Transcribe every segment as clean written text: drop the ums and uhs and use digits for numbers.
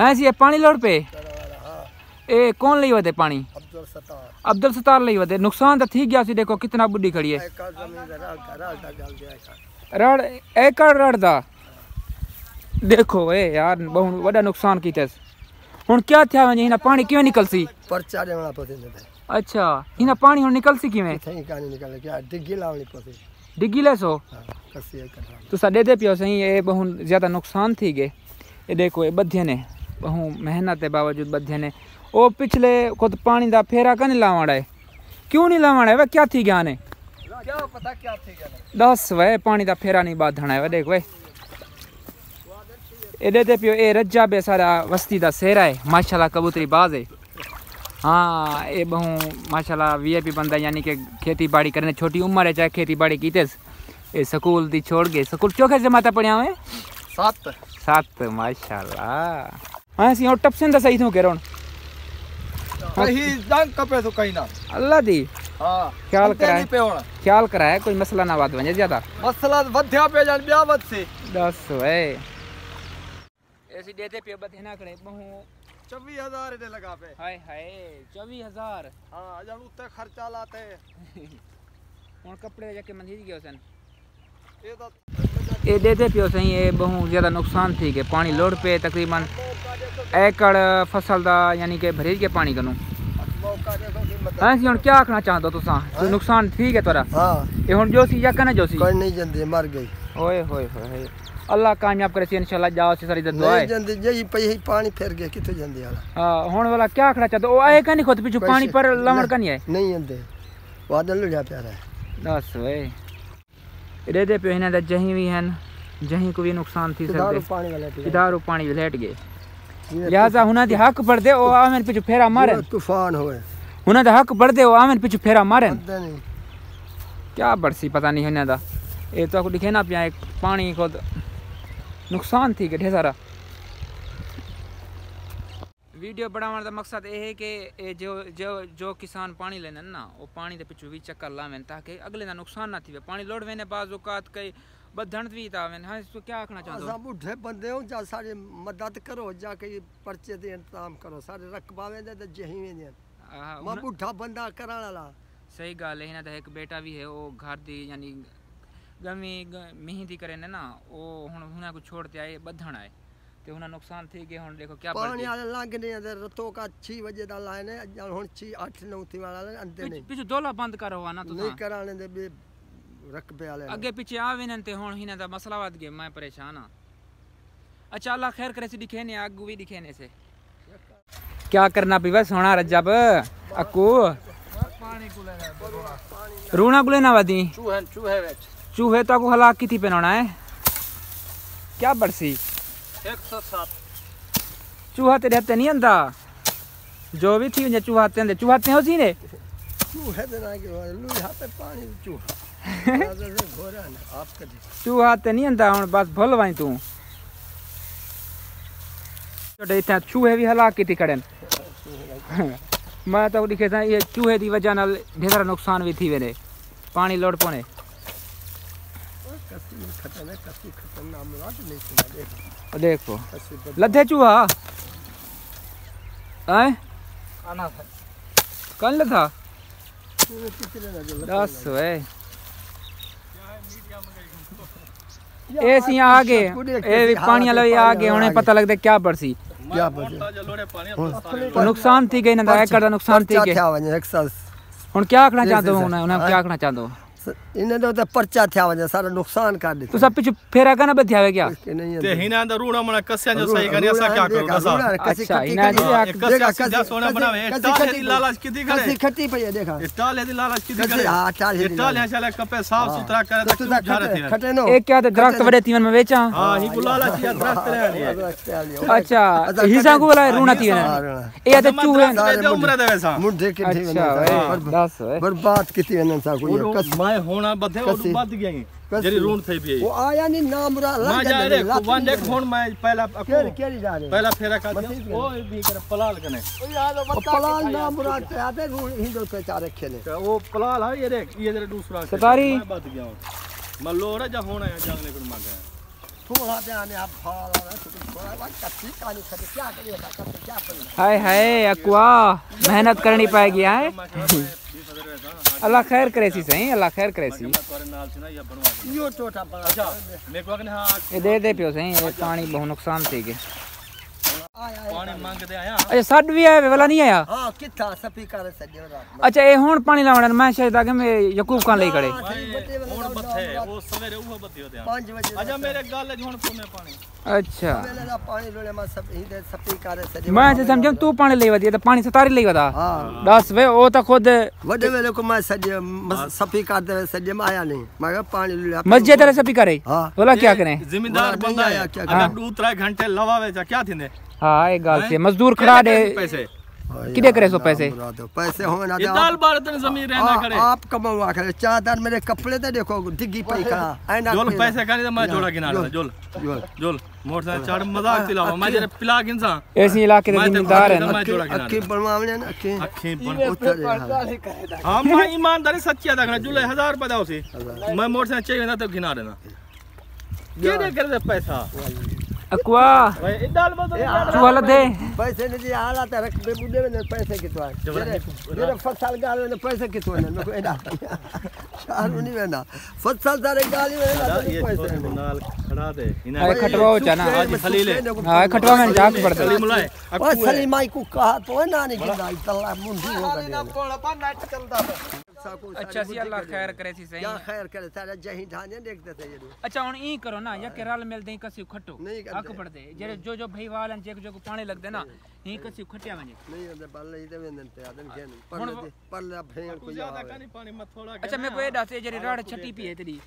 ऐसी पानी लोड़ पे ए कौन ली वदे पानी अब्दुल सत्तार ली वदे नुकसान तो ठीक गया सी देखो कितना बुढ़ी खड़ी है रड़ एकड़ रड़ दा देखो ए यार बहुत बड़ा नुकसान कीते हुन क्या थया वने हिना पानी किवें निकलसी परचा देवना पते अच्छा हिना पानी हुन निकलसी किवें थई कानी निकल क्या डिग्गी लावनी पते डिग्गी लेसो कसी कर तुसा दे दे पियो सही ए बहुत ज्यादा नुकसान थी गए ये देखो ये बध्य ने बहुत मेहनत के बावजूद बध्य ने ओ पिछले खुद पानी दा फेरा कने लावड़ा है क्यों नहीं लावड़ा है वे क्या थी गया ने क्या पता क्या थी गया दस वे पानी दा फेरा नहीं बांधना है वे देख वे ए दे दे पियो ए रज्जा बे सारा वस्ती दा सेरा है माशाल्लाह कबूतरी बाज है हाँ ये बहु माशाल्लाह वीआईपी बंदा यानी कि खेती बाड़ी करने छोटी उम्र है चाहे खेती बाड़ी कीते ये स्कूल दी छोड़ गए स्कूल चौखे जमाता पढ़िया हुए सात माशाल्लाह हां सी और टपसन दा सही थो केरोन कहीं जंग कपे तो कहीं ना अल्लाह दी हां ख्याल कराए कोई मसला ना वाद वने ज्यादा मसला वध्या पे जान ब्यावत से 10 वे ऐसी देते पे बधना करे बहु 24000 दे लगा पे हाय हाय 24000 हां जब उते खर्चा लाते हुन कपड़े जाके मंदी गयो सन ये तो ये देते पियो सही ये बहुत ज़्यादा नुकसान थी कि पानी लोड पे तकरीबन एकड़ फसल दा यानी कि भरीज के पानी करूँ ऐसी हुन क्या आखना चाहते हो तुसा तो नुकसान ठीक है तोरा हां ये हुन जोसी या कने जोसी कोई नहीं जंदे मर गई ओए होए होए अल्लाह कामयाब करे सी इंशाल्लाह जाओ सी सारी दुआ है जंदे यही पई पानी फिर गए किथे जंदे वाला हां हुन वाला क्या आखना चाहते ओ आए कने खुद पीछे पानी पर लवण कने है नहीं जंदे वादल लुढ़ा प्यारा है दस वे दे दे पे हिना दा जहीं भी हन जहीं को भी नुकसान थी सकदे इधारो पानी लेट गए लिहाजा हुना दी हक पड़ दे ओ आमेन पीछे फेरा मारे तूफान होए हुना दा हक पड़ दे ओ आमेन पीछे फेरा मारे क्या बरसी पता नहीं हुना दा ए तो को दिखे ना पिया एक पानी को नुकसान थी के ढेर सारा वीडियो बनाने का मकसद ये है कि जो किसान पानी लेने ना वो पानी के पिछू भी चक्कर लावें ताकि अगले का नुकसान ना थी पानी लोड़ वेने बाज़ औकात कई बधण भी तावें हाँ इसको क्या आखना चाहते हो बुढ़े बंदे हो जा सारी मदद करो जाके पर्चे दे इंतजाम करो सारे रकबावे दे तो जही में मैं बुढ़ा बंदा कराने वाला सही गल है ना एक बेटा भी है वो घर दी यानी गमी मेहंदी करे ने ना वो हुना को छोड़ते आए बधण आए तो हुना नुकसान थी कि हुन देखो क्या पानी वाले लाग ने रतो का 6 बजे दा लाए ने हुन 6 8 9 थी वाला अंदर नहीं पीछे दोला बंद करो ना तो नहीं कराने दे बे रकबे वाले आगे पीछे आवे न ते हुन हिना दा मसला वध गया मैं परेशान हां अच्छा अल्लाह खैर करे सी दिखे ने आगू भी दिखे ने से क्या करना पीवा सोना रजब अकू पानी को लेना रूना को लेना वादी चूहे वेच चूहे तो को हलाक की थी पहनना है क्या बरसी 107 चूहा ते रहते नहीं अंदा जो भी थी चूहा ते हो सी ने चूहे दे ना के लुढ़ा पे पानी चूहा घोरा ना आप कदे चूहा ते नहीं अंदा हुन बस भूल वई तू छोटे इतना चूहे भी हलाक की थी कड़न मैं तो दिखे था ये चूहे दी वजह नाल ढेर सारा नुकसान भी थी वेने पानी लोड पोने देखो लधे चूहा कल लधा 10 वे ऐसी आगे ए पानी वाला आगे उन्हें पता लगता क्या बरसी क्या नुकसान थी गई ना एकड़ नुकसान थी गई हुन क्या आखना चाहते हो उन्हें क्या आखना चाहते हो इने तो पर्चा थया वने सारा नुकसान कर दे तो सब पिछ फेरा का ना बध्यावे क्या ते हिना द रूणा मना कस्या जो सही करे ऐसा क्या करो दसा अच्छा हिना जी कस्या सीधा सोना बनावे टाल दी लालच किदी करे कसी खट्टी पे देखा टाल दी लालच किदी करे हां टाल है टाल है चले कपे साफ सुथरा करे तो झारे थे खटे नो एक क्या तो दरख्त बड़े तीवन में बेचा हां ही लालच या दरख्त ले अच्छा हिसा को वाला रूणा थी ए तो चूहे उम्र दे वैसा मुंडे के अच्छा बर्बाद किती ने सा कोई कस मैं होना बधे और बद गई जरी रून थे भी वो आया नहीं नाम रा मैं जा रे वन देख फोन मैं पहला केरी जा रे पहला फेरा का ओ भी कर पलाल कने ओ यार पलाल नाम रा आते हिंदो पे चार रखे ने वो पलाल है ये देख ये जरा दूसरा सतारी मैं बद गया मैं लोरा जा होना है जागने को मांगा थोड़ा ध्यान आप फाल थोड़ा बात कच्ची कहानी खड़े क्या करिएगा क्या बनेगा। हाय हाय अक्वा मेहनत करनी पाएगी है। अल्लाह खैर करे सी सही, अल्लाह खैर करे सी। यो टोटा बड़ा अच्छा मेरे को हां ये दे पियो सही, ये पानी बहुत नुकसान थी के पानी मांग के आया। अच्छा साड भी आया वाला नहीं आया। हां किथा सफी कर सजे रात। अच्छा ये हुन पानी लावण मैं शायद आगे में यकूब खान ले खड़े हुन बथे वो सवेरे वो बथे होते हैं 5 बजे। अच्छा मेरे गाल हुन पुने पानी। अच्छा मेरा पानी लोले में सब ही दे सफी कर सजे। मैं से समझम तू पानी ले वदी तो पानी सतारी ले वदा। हां 10 वे ओ तो खुद वडे वेले को मैं सजे सफी कर दे सजे में आया नहीं मैं पानी ले मस्जिद तरह सफी करे। हां बोला क्या करें जिम्मेदार बंदा है अगर 2-3 घंटे लवावे जा क्या थिंदे। हाँ ये गाल से मजदूर खड़ा दे पैसे किदे करे सो पैसे पैसे हो ना ये दाल बार तने जमीन रहना करे आप कमावा करे चादर मेरे कपड़े तो देखो डिग्गी पई खड़ा ऐना जोल पैसे कानी तो मैं जोड़ा किनारे जोल जोल मोटरसाइकिल चढ़ मजाक दिलावा मैं जरे पिला किनसा ऐसी इलाके के जिम्मेदार है ना। अक्की बनवावने ना अक्की बन हां मैं ईमानदारी सच्ची अदा करना जुले 1000 रुपए दाओ सी मैं मोटरसाइकिल चाहिए ना तो किनारे ना के दे कर दे पैसा अक्वा भाई दाल बदल चुवाला दे पैसे नहीं हालत रख बे बुडे में पैसे कितवा मेरे फसल गाल में पैसे कितवा ने मेरे को एडा शारू नहीं वेना फसल सारे गाली में ना पैसे नाल खड़ा दे अरे खटवाओ चाना आज खलीले हां खटवा में जाक पड़ता सली मुलाए ओ सली माई को कहा तो ना नहीं गिंदा तल्ला मुंडी हो गया ना कोड़ा पा नाट चलता। अच्छा सी अल्लाह खैर करे सी सही क्या खैर करे सारा जही ढाने देखते थे ये। अच्छा हुन ई करो ना या के रल मिल दे कसी खट्टो नहीं हक पड़ दे जे जो भाई वालन जे जो पानी लग दे ना ई कसी खटिया वने नहीं अंदर बल ही दे वेंदन ते आदन के पर भेड़ को ज्यादा कानी पानी मत थोड़ा। अच्छा मैं कोई डासे जे राड़ छटी पी है तेरी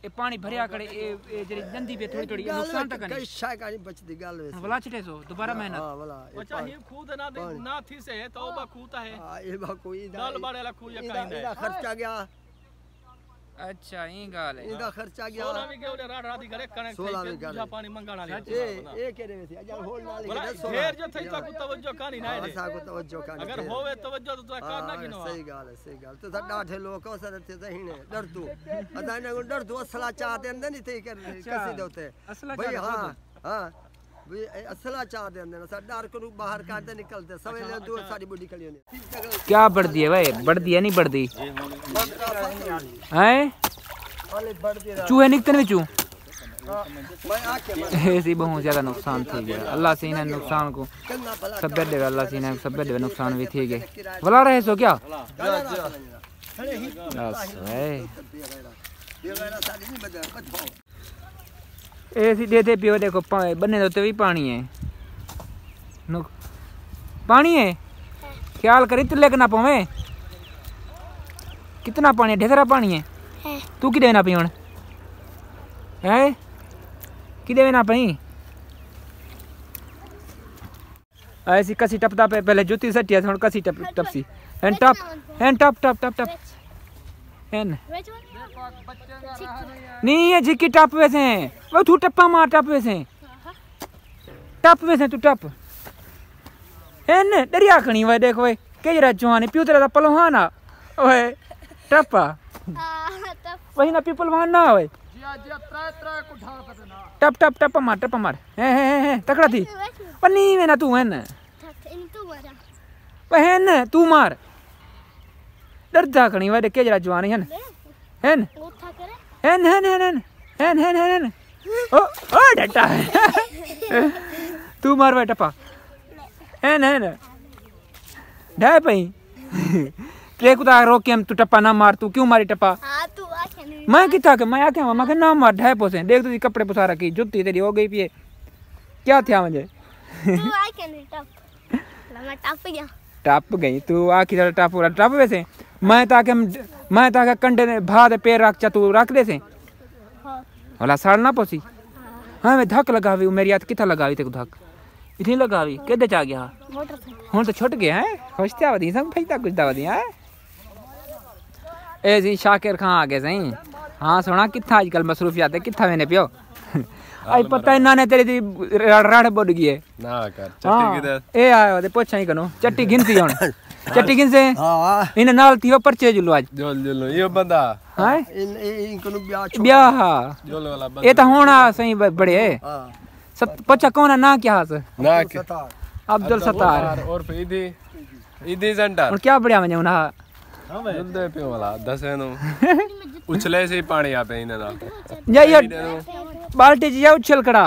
ए पानी भरिया करे ए जे जंदी पे थोड़ी थोड़ी नुकसान तक कई शाय कानी बचती गाल वे भला छटे सो दोबारा मेहनत। हां भला अच्छा ये खुद ना थी से तौबा खूता है। हां ये बा कोई दाल बाड़ेला खू या काइंदा इदा खर्चा गया। अच्छा ई गाल है इदा खर्चा गया 16 भी के ओले राड राती करे कनेक्ट थे पानी मंगाना ले ए केरे वे अजल होल ना ले ढेर जो थई तो तवज्जो कानी ना है सा को तवज्जो कानी अगर होवे तवज्जो तो करना की नो। सही गाल तो डाठे लोग असर थे सहीने डर तू अदा ने डर तू असला चाहते अंदर नहीं थे कर कैसे दोते भाई। हां हां भाई असला चाहते अंदर सा डर को बाहर काटते निकलते सवेरे दूर सारी बॉडी खली होने क्या बढ़ दी है भाई बढ़ दी है नहीं बढ़ दी हैं चूहे निकते नहीं चू ऐसी बहुत ज्यादा नुकसान थी गया अल्लाह से इन्हें नुकसान को सब दे अल्लाह से इन्हें सब दे नुकसान भी थी गए भला रहे सो क्या ऐसी दे पियो देखो बने तो भी पानी है पानी है ख्याल करी तिल्ले के ना पावे कितना पानी है ढेरा पानी है तू कि देना पीवन है कि देना पई ऐसी कसी टपता पे पहले जूती सटिया थोड़ कसी टप टपसी एंड टप एन नहीं ये जिकी टप वैसे वो तू टप्पा मार टप वैसे तू टप एन दरिया खणी वे देख वे के जरा जवानी पियो तेरा पलवान आ ओए टप्पा वही ना पीपल वहां ना होए टप मार है तकड़ा थी पर नहीं वे ना तू है ना पहन तू मार डरदा खणी वे के जरा जवानी है हेन ओ डटा तू मार वे टप्पा हेन ढाई पई ते कुदा रोके हम तू टप्पा ना मार तू क्यों मारी टप्पा मैं किथा के मैं आके मैं ना मार ढाई पोसे देख तू कपड़े पुसा रखी जुत्ती तेरी हो गई पिए क्या थिया मुझे टप गई तू आखी टप वैसे मैं ताके कंडे ने भा दे पैर रख चा तू रख दे से होला साड़ ना पोसी हां मैं धक लगावी मेरी याद किथा लगावी ते धक इतनी लगावी केदे चा गया हुन तो छुट गया है खुशता वदी संग फैता कुछ दावदी है ए जी शाकिर खान आ गए सही हां सोना किथा आजकल मसरूफियत है किथा मैंने पियो आई पता है ना तेरी राड़ बढ़ गई है ना कर चट्टी किधर ए आयो ते पूछा ही कनो चट्टी गिनती हुन चट्टी किन से हां इन नाल थी परचे जुलो आज जुलो यो बंदा हां इनको ब्याह ब्याह जुलो वाला बंदा ये तो होना सही बड़े हां सब पचा कौन ना क्या हास ना अब्दुल सत्तार और इदी इदी सेंटर और क्या बढ़िया मजा ना जुलदे पियो वाला दसे नु उछले से पानी आ पे इने दा या बाल्टी जी उछल खड़ा